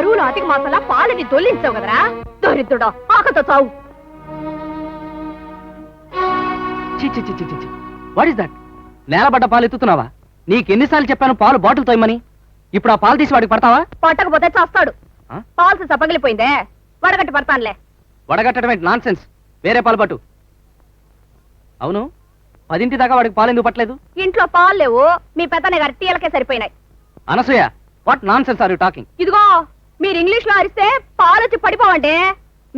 కరువులు అధిక మాసంలా పాలని దొల్లించావు కదరా దొరిద్దుడా ఆకతో చావు. What is that? నేలబడ్డ పాలు ఎత్తుతున్నావా? నీకెన్నిసార్లు చెప్పాను పాలు బాటిల్ తోయమని? ఇప్పుడు ఆ పాలు తీసి వాడికి పడతావా? పట్టకపోతే చస్తాడు. పాలు సపగిలిపోయిందే, వడగట్టి పడతానులే. వడగట్టడమే నాన్ సెన్స్. వేరే పాలు పట్టు. అవును, 10 దాకా వాడికి పాలు ఎందుకు పట్టలేదు? ఇంట్లో పాలు లేవు, మీ పెద్దనే గారి టీలకే సరిపోయినాయి. Anasuya, what nonsense are you talking? ఇదిగో మీరు ఇంగ్లీష్ లో అరిస్తే పాలు వచ్చి పడిపోవండి.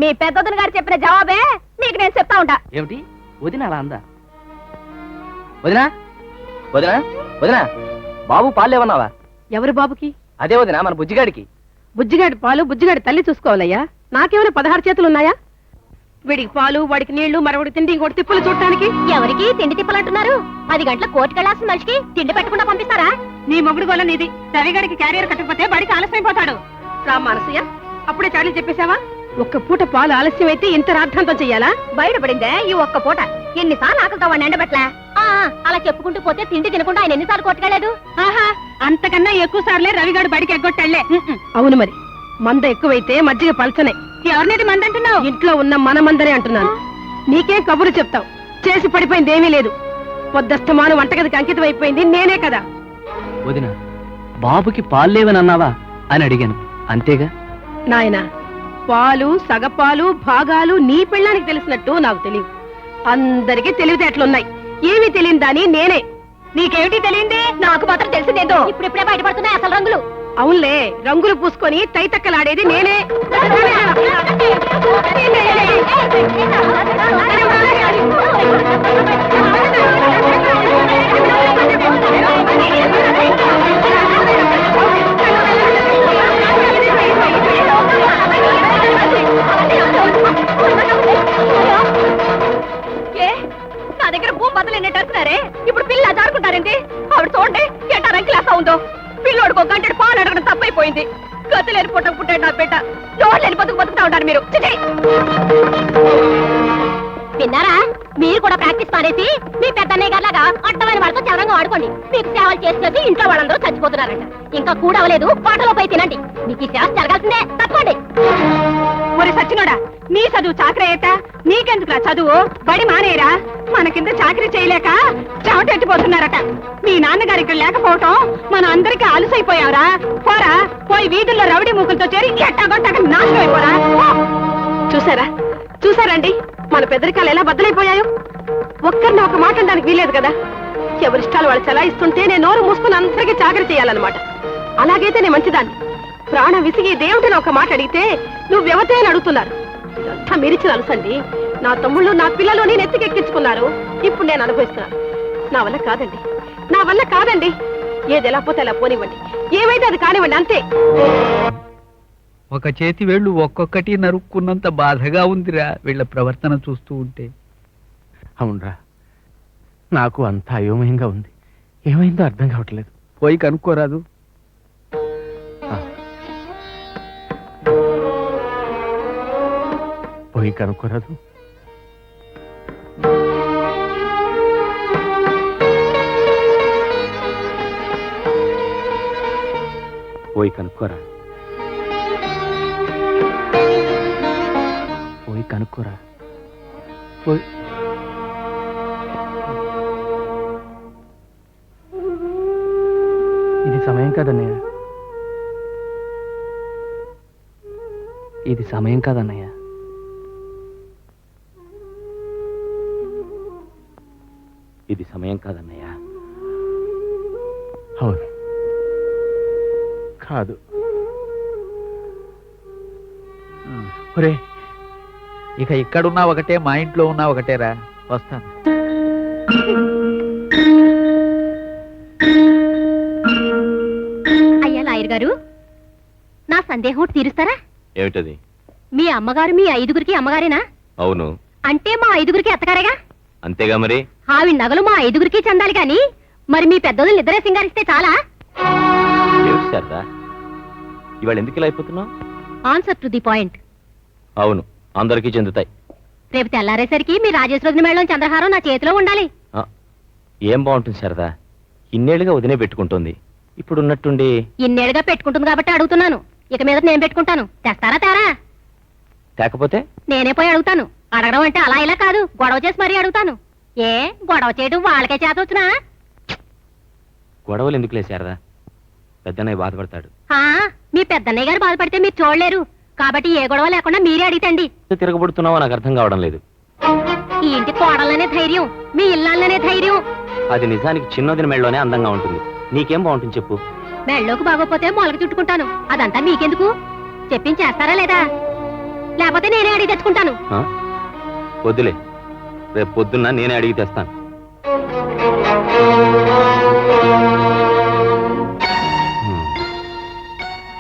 మీ పెద్దదని గారు చెప్పిన జవాబే నీకు నేను చెప్తా ఉంటా. ఏమిటి వదిన అలా అందా? వదినా వదినా వదినా, బాబు పాలు లేవన్నావా? ఎవరి బాబుకి? అదే వదినా, మన బుజ్జిగాడికి. బుజ్జిగాడి పాలు బుజ్జిగాడి తల్లి చూసుకోవాలయ్యా. నాకేమైనా 16 చేతులున్నాయా? వీడికి పాలు, వాడికి నీళ్లు, మరొకటి తిండి, ఇంకోటి తిప్పులు చూడటానికి. ఎవరికి తిండి తిప్పలంటున్నారు? 10 గంటల కోర్టుకెళ్లాల్సిన మనిషికి తిండి పెట్టకుండా పంపిస్తారా? నీ మొగుడు గోల నీది. రవిగాడికి క్యారియర్ కట్టకపోతే బడికి ఆలస్యమైపోతాడు. రామ్మా అనసూయ, అప్పుడే చాడీలు చెప్పేశావా? ఒక్క పూట పాలు ఆలస్యం అయితే ఇంత రాద్ధాంతం చెయ్యాలా? బయటపడిందే ఈ ఒక్క పూట. ఎన్నిసార్లు ఆకలితో వాడిని ఎండబెట్టలే. అలా చెప్పుకుంటూ పోతే తిండి తినకుండా ఆయన ఎన్నిసార్లు కొట్టుకెళ్లేదు? ఆహా, అంతకన్నా ఎక్కువ సార్లే రవిగాడు బడికి ఎగ్గొట్టాళ్లే. అవును మరి, మంద ఎక్కువైతే మజ్జిగ పల్చనే. ఎవరినేది మంద అంటున్నావు? ఇంట్లో ఉన్న మన మందరే అంటున్నాను. నీకేం కబురు చెప్తావు? చేసి పడిపోయింది ఏమీ లేదు. పొద్దస్తమాను వంటగదికి అంకితం అయిపోయింది నేనే కదా. వదిన, బాబుకి పాలు లేవని అన్నావా అని అడిగాను, అంతేగా? నాయనా, పాలు, సగపాలు, భాగాలు నీ పెళ్ళానికి తెలిసినట్టు నాకు తెలియదు. అందరికీ తెలివితేటలున్నాయి. ఏమీ తెలియని దాని నేనే. నీకేమిటి తెలియంది? నాకు మాత్రం తెలిసిందేదో. ఇప్పుడిప్పుడే బయటపడుతున్నాయి అసలు రంగులు. అవునులే, రంగులు పూసుకొని తైతక్కలాడేది నేనే. నా దగ్గర భూమి బదులు ఎన్నట్టున్నారే. ఇప్పుడు పిల్ల జారుకుంటారేంటి? ఆవిడ చూడండి ఎట్టా రంకిలాసా ఉందో. పిల్లోడికి ఒక గంటడు పాలు అడగడం తప్పైపోయింది. గతులేని పుట్టకు పుట్టాడు నా బిడ్డ. జోడ్లేని బతుకుతా ఉంటారు మీరు. విన్నారా? మీరు కూడా ప్రాక్టీస్ మానేసి మీ పెద్దన్నయ్య గారిలాగా అడ్డమైన వాళ్ళతో చవరంగా ఆడుకోండి. మీకు సేవలు చేసేసి ఇంట్లో వాళ్ళందరూ చచ్చిపోతున్నారంట. ఇంకా కూడా అవ్వలేదు, పాటలో పోయి తినండి. మీకు ఈ సేవ జరగాల్సిందే, తప్పండి. మరి సచ్చినోడా, నీ చదువు చాకరీ అయితే నీకెందుకురా చదువు? బడి మానేరా. మన కింద చాకరీ చేయలేక చెవటెట్టిపోతున్నారట. మీ నాన్నగారు ఇక్కడ లేకపోవటం మన అందరికీ అలుసైపోయావరా. పోరా, పోయి వీధుల్లో రౌడీ మూకులతో చేరి ఎట్టాగొట్టాక నాశనం అయిపోరా. చూసారా చూసారండి మన పెద్దరికాలు ఎలా బద్దలైపోయాయో. ఒక్కరిని ఒక మాట అనడానికి వీలేదు కదా. ఎవరిష్టాలు వాళ్ళు చలాయిస్తుంటే నేను నోరు మూసుకుని అందరికీ చాకరీ చేయాలన్నమాట. అలాగైతే నేను మంచిదాన్ని. ప్రాణం విసిగి దేవుడిని ఒక మాట అడిగితే నువ్వెవతే అని అడుగుతున్నారు. ఇదంతా మీరిచ్చిన అలుసండి. నా తమ్ముళ్ళు నా పిల్లలు నేను ఎత్తికెక్కించుకున్నారు. ఇప్పుడు నేను అనుభవిస్తున్నాను. నా వల్ల కాదండి, నా వల్ల కాదండి. ఏది ఎలా పోతే అలా పోనివ్వండి, ఏమైతే అది కానివ్వండి, అంతే. ఒక చేతి వేళ్ళు ఒక్కొక్కటి నరుక్కున్నంత బాధగా ఉందిరా వీళ్ళ ప్రవర్తన చూస్తూ ఉంటే. అవునరా, నాకు అంత అయోమయంగా ఉంది. ఏమైందో అర్థం కావట్లేదు. పోయి కనుక్కోరాదు? పోయి కనుక్కోరాదు? పోయి కనుక్కోరా, పోయి కనుక్కోరా, పోయి. ఇది సమయం కాదన్నయ్య, ఇది సమయం కాదన్నయ్య. ఇది సమయం కాదన్నయ్య. అవును, కాదు. ఒరే, ఇక ఇక్కడున్నా ఒకటే, మా ఇంట్లో ఉన్నా ఒకటేరా. వస్తాను. అయ్యా లాయర్ గారు, నా సందేహం తీరుస్తారా? ఏమిటది? మీ అమ్మగారు మీ 5గురికి అమ్మగారేనా? అవును. అంటే మా 5గురికి అత్తగారేగా? అంతేగా మరి. ఆవిడ నగలు మా 5గురికి చెందాలి గాని మరి మీ పెద్దోళ్ళు ఇద్దరే సింగారిస్తే చాలా? ఏమిటి శారదా, ఇవాళ ఎందుకు ఇలా అయిపోతున్నావు? Answer to the point. అవును, అందరికీ చెందుతాయి. రేపు తెల్లారేసరికి మీ రాజేశ్వరి మేళం చంద్రహారం నా చేతిలో ఉండాలి. ఏం బాగుంటుంది శారదా, ఇన్నేళ్లుగా వదినే పెట్టుకుంటుంది. ఇప్పుడు ఉన్నట్టుండి ఇన్నేళ్లుగా పెట్టుకుంటుంది కాబట్టి అడుగుతున్నాను. ఇక మీద నేను పెట్టుకుంటాను. తెస్తారా తేరా? లేకపోతే నేనే పోయి అడుగుతాను. అడగడం అంటే అలా ఇలా కాదు, గొడవ చేసి మరీ అడుగుతాను. ఏ గొడవ చేయడం వాళ్ళకే చేత వచ్చినా? గొడవలు ఎందుకు లేచారదా? పెద్దన్నయ్య బాధపడతాడు. మీ పెద్దన్నయ్య గారు బాధపడితే మీరు చూడలేరు కాబట్టి ఏ గొడవ లేకుండా మీరే అడిగితండి. తిరగబడుతున్నావో నాకు అర్థం కావడం లేదు. ఈ ఇంటి కోడలనే ధైర్యం, మీ ఇళ్ళనే ధైర్యం. అది నిజానికి చిన్నదిన మెళ్ళలోనే అందంగా ఉంటుంది. నీకేం బాగుంటుంది చెప్పు? మెళ్ళలోకి బాగోపోతే మొలక చుట్టుకుంటాను. అదంతా మీకెందుకు? చెప్పించేస్తారా లేదా? లేకపోతే నేనే అడిగి తెచ్చుకుంటాను. వద్దులే, రేపు పొద్దున్న నేనే అడిగి తెస్తాను.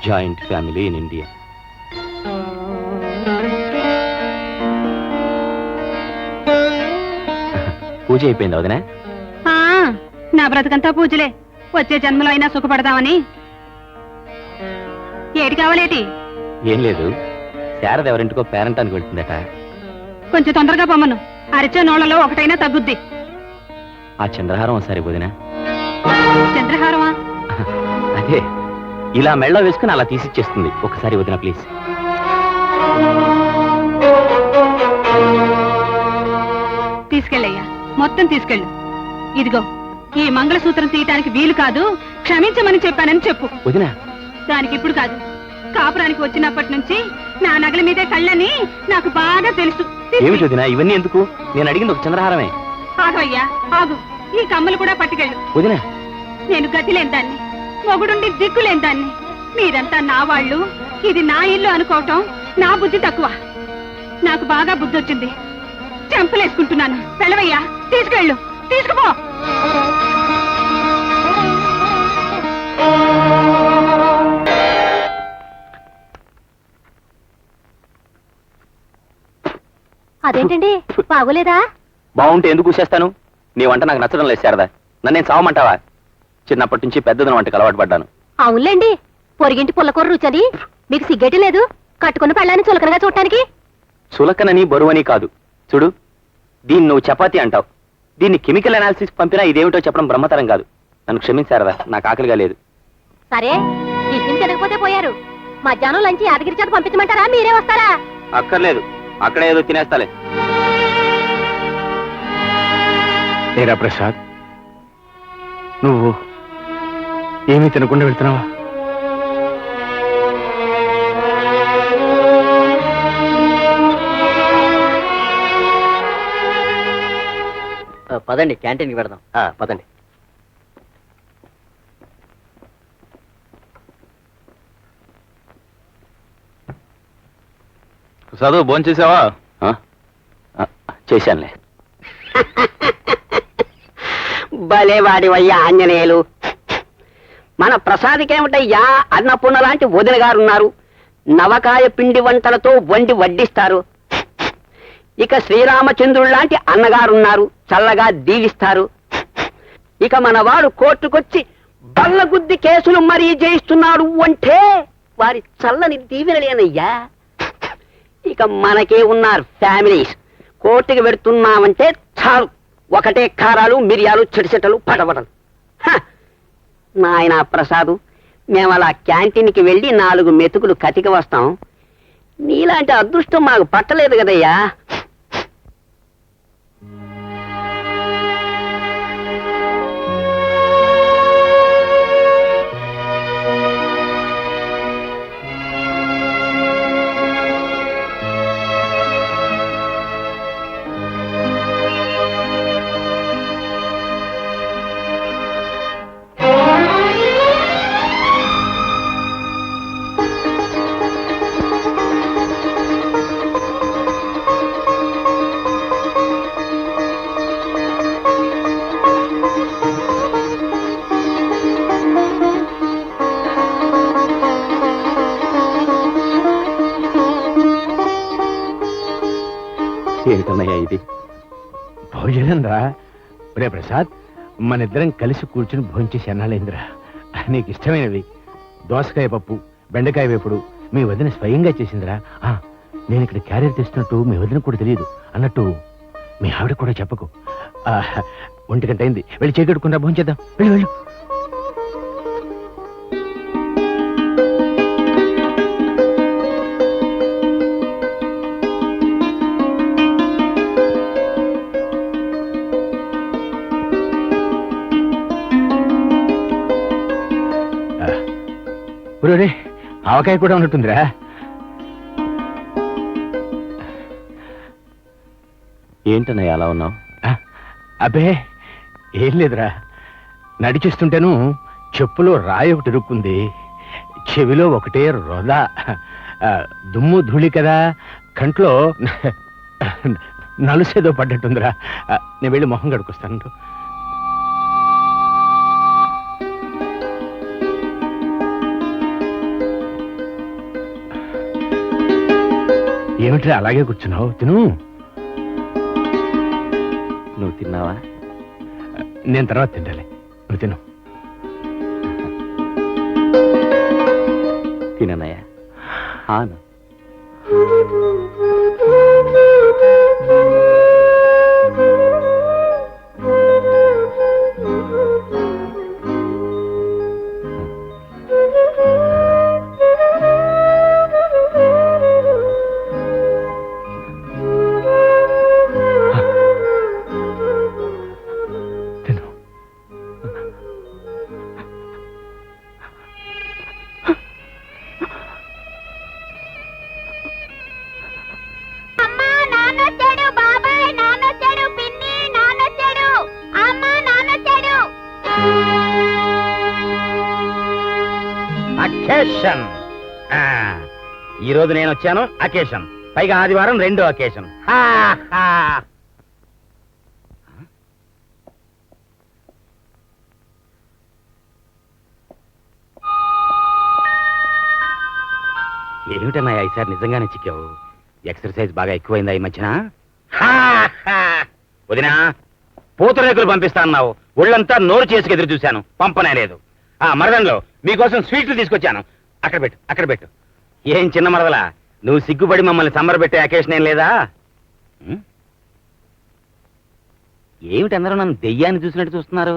Joint family in India. పూజ అయిపోయింది వదినా? నా బ్రతుకంతా పూజలే. వచ్చే జన్మలో అయినా సుఖపడదామని. ఏటి కావాలేటి? ఏం లేదు, శారద ఎవరింటికో పేరంటానికి వెళ్తుందట. కొంచెం తొందరగా పొమ్మను. అరిచే నోళ్లలో ఒకటైనా తగ్గుద్ది. ఆ చంద్రహారం ఒకసారి వదినా. చంద్రహారమా? అదే, ఇలా మెళ్ళ వేసుకుని అలా తీసిచ్చేస్తుంది. ఒకసారి వదినా ప్లీజ్. తీసుకెళ్ళయ్యా, మొత్తం తీసుకెళ్ళు. ఇదిగో, ఈ మంగళసూత్రం తీయటానికి వీలు కాదు, క్షమించమని చెప్పానని చెప్పు. వదినా, దానికి ఇప్పుడు కాదు, కాపురానికి వచ్చినప్పటి నుంచి నా నగల మీదే కళ్ళని నాకు బాగా తెలుసు. ఏమిటి వదినా ఇవన్నీ ఎందుకు? నేను అడిగింది ఒక చంద్రహారమే. ఆగయ్యా ఆగు, ఈ కమ్మలు కూడా పట్టుకెళ్ళు. వదినా, నేను గతి లేని దాన్ని, మొగుడుండి దిక్కు లేని దాన్ని. మీరంతా నా వాళ్ళు, ఇది నా ఇల్లు అనుకోవటం నా బుద్ధి తక్కువ. నాకు బాగా బుద్ధి వచ్చింది. చెంపలేసుకుంటున్నాను. వెళ్ళవయ్యా, తీసుకెళ్ళు, తీసుకుపో. అదేంటండి, బాగోలేదా? బాగుంటే ఎందుకు కూసేస్తాను? నీ వంట నాకు నచ్చడం లేదు శారదా. నన్నేం చావమంటావా? చిన్నప్పటి నుంచి పెద్దదన వంటకు అలవాటు పడ్డాను. అవునులేండి, పొరిగింటి పుల్లకూర రుచని మీకు సిగ్గెట్టి లేదు. కట్టుకున్న పెళ్ళాన్ని చులకనగా చూడటానికి. చులకనని బరువని కాదు. చూడు, దీన్ని నువ్వు చపాతీ అంటావు, దీన్ని కెమికల్ అనాలిసిస్ పంపినా ఇదేమిటో చెప్పడం బ్రహ్మతరం కాదు. నన్ను క్షమించారదా, నాకు ఆకలిగా లేదు. సరే, టిఫిన్ తినకపోతే పోయారు. మధ్యాహ్నం లంచ్ యాదగిరి చేత పంపించమంటారా, మీరే వస్తారా? అక్కర్లేదు, అక్కడే ఏదో తినేస్తాలే. ఏరా ప్రసాద్, నువ్వు ఏమీ తినకుండా వెళ్తున్నావా? పదండి, క్యాంటీన్కి పెడదాం. పదండి. చదువు భోంచేసావా? చేశానులే. భలే వాడివయ్యా ఆంజనేయులు. మన ప్రసాదికేమిటయ్యా, అన్నపూర్ణ లాంటి వదిన గారున్నారు. నవకాయ పిండి వంటలతో వండి వడ్డిస్తారు. ఇక శ్రీరామచంద్రుడు లాంటి అన్నగారున్నారు, చల్లగా దీవిస్తారు. ఇక మనవాడు కోర్టుకొచ్చి బల్లగుద్ది కేసులు మరీ జయిస్తున్నాడు అంటే వారి చల్లని దీవెనలేనయ్యా. ఇక మనకే ఉన్నారు ఫ్యామిలీస్. కోర్టుకి పెడుతున్నామంటే చాలు, ఒకటే కారాలు మిరియాలు చెడిచెట్టలు పటపటలు. నాయనా ప్రసాదు, మేము అలా క్యాంటీన్కి వెళ్ళి 4 మెతుకులు కతికి వస్తాం. నీలాంటి అదృష్టం మాకు పట్టలేదు కదయ్యా. ఏమిటన్నయ్యా ఇది? భోజనం రా. ఒరే ప్రసాద్, మన ఇద్దరం కలిసి కూర్చుని భోంచేసి అన్నాలేంద్రా. నీకు ఇష్టమైనవి దోసకాయ పప్పు, బెండకాయ వేపుడు మీ వదిన స్వయంగా చేసిందిరా. నేను ఇక్కడ క్యారియర్ తెస్తున్నట్టు మీ వదిన కూడా తెలియదు. అన్నట్టు మీ ఆవిడ కూడా చెప్పకు. 1 గంట అయింది, వెళ్ళి చేకట్టుకుంటా భోంచేద్దాం. వెళ్ళు వెళ్ళు. ఒరే ఆవకాయ కూడా ఉన్నట్టుందిరా. ఏంటన్నయ్య అలా ఉన్నావు? అబ్బే ఏం లేదురా, నడిచేస్తుంటేను చెప్పులో రాయి ఒకటి ఇరుక్కుంది, చెవిలో ఒకటే రొద, దుమ్ము ధూళి కదా, కంట్లో నలుసేదో పడ్డట్టుందిరా. నేను వెళ్ళి మొహం కడుకొస్తాను. ఏమిట్రా అలాగే కూర్చున్నావు? తిను. నువ్వు తిన్నావా? నేను తర్వాత తింటాలి, నువ్వు తిను. తినన్నయ్య. ఆను. తిను. అకేషన్. ఈ రోజు నేను వచ్చాను అకేషన్, పైగా ఆదివారం రెండో అకేషన్. ఏమిటన్నాయా ఈసారి నిజంగానే చిక్కావు? ఎక్సర్సైజ్ బాగా ఎక్కువైందా ఈ మధ్యన? వదినా, పూతరేకులు పంపిస్తా అన్నావు, ఒళ్ళంతా నోరు చేసుకు ఎదురు చూశాను, పంపనే లేదు. మరదంలో మీకోసం స్వీట్లు తీసుకొచ్చాను, అక్కడ పెట్టు, అక్కడ పెట్టు. ఏం చిన్న మరదలా, నువ్వు సిగ్గుపడి మమ్మల్ని సంబరపెట్టే అకేషన్ ఏం లేదా? ఏమిటి అందరూ నన్ను దెయ్యాన్ని చూసినట్టు చూస్తున్నారు?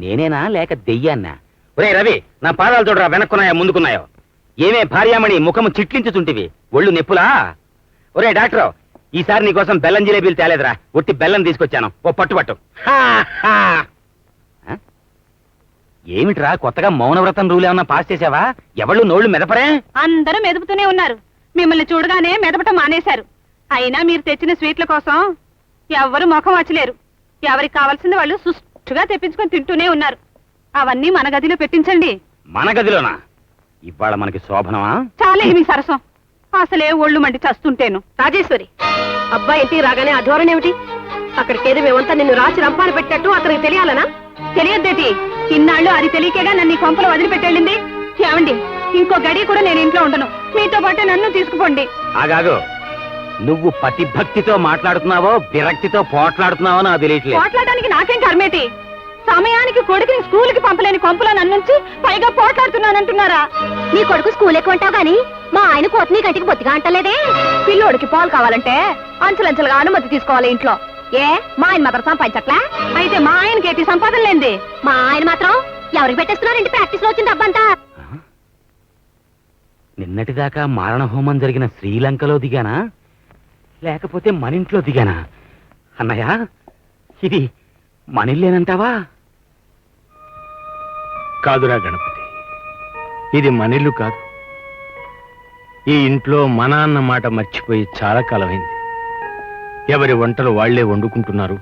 నేనేనా లేక దెయ్యాన్నా? ఒరే రవి, నా పాదాలు చూడరా, వెనక్కున్నాయో ముందుకున్నాయో? ఏమే భార్యామణి ముఖము చిట్లించుతుంటివి, ఒళ్ళు నెప్పులా? ఒరే డాక్టర్, ఈసారి నీకోసం బెల్లం జిలేబీలు తేలేదురా, ఒట్టి బెల్లం తీసుకొచ్చాను, ఓ పట్టు. ఏమిట్రా కొత్తగా మౌనవ్రతం రూల్ ఏమన్నా పాస్ చేసావా? ఎవళ్ళు నోళ్లు మెదపరే? అందరూ మెదుపుతూనే ఉన్నారు, మిమ్మల్ని చూడగానే మెదపటం మానేశారు. అయినా మీరు తెచ్చిన స్వీట్ల కోసం ఎవ్వరు ముఖం వచ్చలేరు. ఎవరికి కావాల్సింది వాళ్ళు సుష్టుగా తెప్పించుకొని తింటూనే ఉన్నారు. అవన్నీ మన గదిలో పెట్టించండి. మన గదిలోనా? ఇవాళ మనకి శోభనమా? చాలే మీ సరసం, అసలే ఒళ్ళు మండి చస్తుంటేను. రాజేశ్వరి, అబ్బాయి ఇంటికి రాగానే ఆ ధోరణి ఏమిటి? అక్కడికేదో మేమంతా నిన్ను రాసి రంపాలు పెట్టినట్టు అతనికి తెలియాలనా? తెలియద్దేటి, ఇన్నాళ్ళు అది తెలియకేగా నన్ను ఈ కొంపలు వదిలిపెట్టెళ్ళింది. ఏమండి, ఇంకో గడి కూడా నేను ఇంట్లో ఉండను, మీతో పాటు నన్ను తీసుకుపోండి. ఆగాగు, నువ్వు పతిభక్తితో మాట్లాడుతున్నావో విరక్తితో పోట్లాడుతున్నావో నాకు తెలియట్లేదు. పోట్లాడడానికి నాకేం కర్మేటి? సమయానికి కొడుకుని స్కూల్కి పంపలేని కొంపలో నన్నుంచి పైగా పోట్లాడుతున్నానంటున్నారా? నీ కొడుకు స్కూల్ ఎక్కువ అంటావు గాని మా ఆయన కోత నీ కంటికి బొత్తిగా అంటలేదే. పిల్లోడికి పాలు కావాలంటే అంచెలంచెలుగా అనుమతి తీసుకోవాలి ఇంట్లో. ఏ మా ఆయన మాత్రం సంపాదించట్లా? అయితే మా ఆయనకి ఎట్టి సంపాదన లేంది. మా ఆయన మాత్రం ఎవరికి పెట్టేస్తున్నారంటే ప్రాక్టీస్ లో వచ్చింది డబ్బంతా. నిన్నటిదాకా మారణ హోమం జరిగిన శ్రీలంకలో దిగానా, లేకపోతే మన ఇంట్లో దిగానా? అన్నయ్య, ఇది మనిల్లేనంటావా? కాదురా గణపతి, ఇది మనిల్లు కాదు. ఈ ఇంట్లో మన అన్న మాట మర్చిపోయి చాలా కాలమైంది. ఎవరి వంటలు వాళ్లే వండుకుంటున్నారు,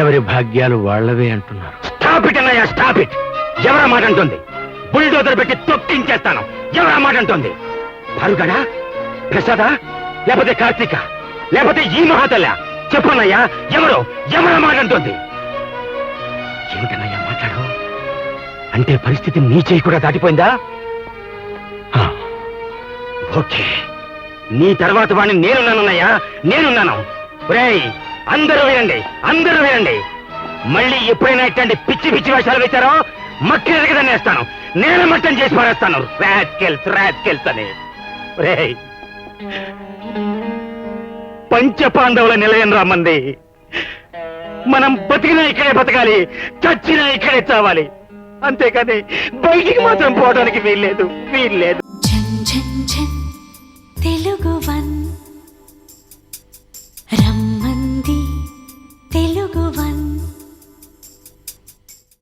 ఎవరి భాగ్యాలు వాళ్లవే అంటున్నారు. స్టాప్ ఇట్ అన్నయ్య, స్టాప్ ఇట్. ఎవరా మాట అంటుంది? బుల్డోజర్ పెట్టి తొక్కించేస్తాను. ఎవరా మాట అంటుంది? భారుగడా, ప్రసాదా, లేకపోతే కార్తీక, లేకపోతే ఈ మహాతల్య? చెప్పన్నయ్యా, ఎవరా మాట అంటుంది? ఏమిటన్నయ్యా మాట్లాడు? అంటే పరిస్థితి నీ చేయి కూడా దాటిపోయిందా? ఓకే, నీ తర్వాత వాడిని నేనున్నానన్నయ్యా, నేనున్నాను. ఒరేయ్, అందరూ వినండి. మళ్ళీ ఎప్పుడైనా ఇట్టండి పిచ్చి వేషాలు వేశారో మట్టి ఎరగదనేస్తాను, నేను మట్టం చేసి పారేస్తాను. రాస్కెల్స్ అని. ఒరేయ్, పంచపాండవుల నిలయం రామంది. మనం బతికినా ఇక్కడే బతకాలి, చచ్చినా ఇక్కడే చావాలి. అంతేకాని బయటికి మాత్రం పోవడానికి వీల్లేదు. తెలుగు వన్ రమ్మంది తెలుగు వన్.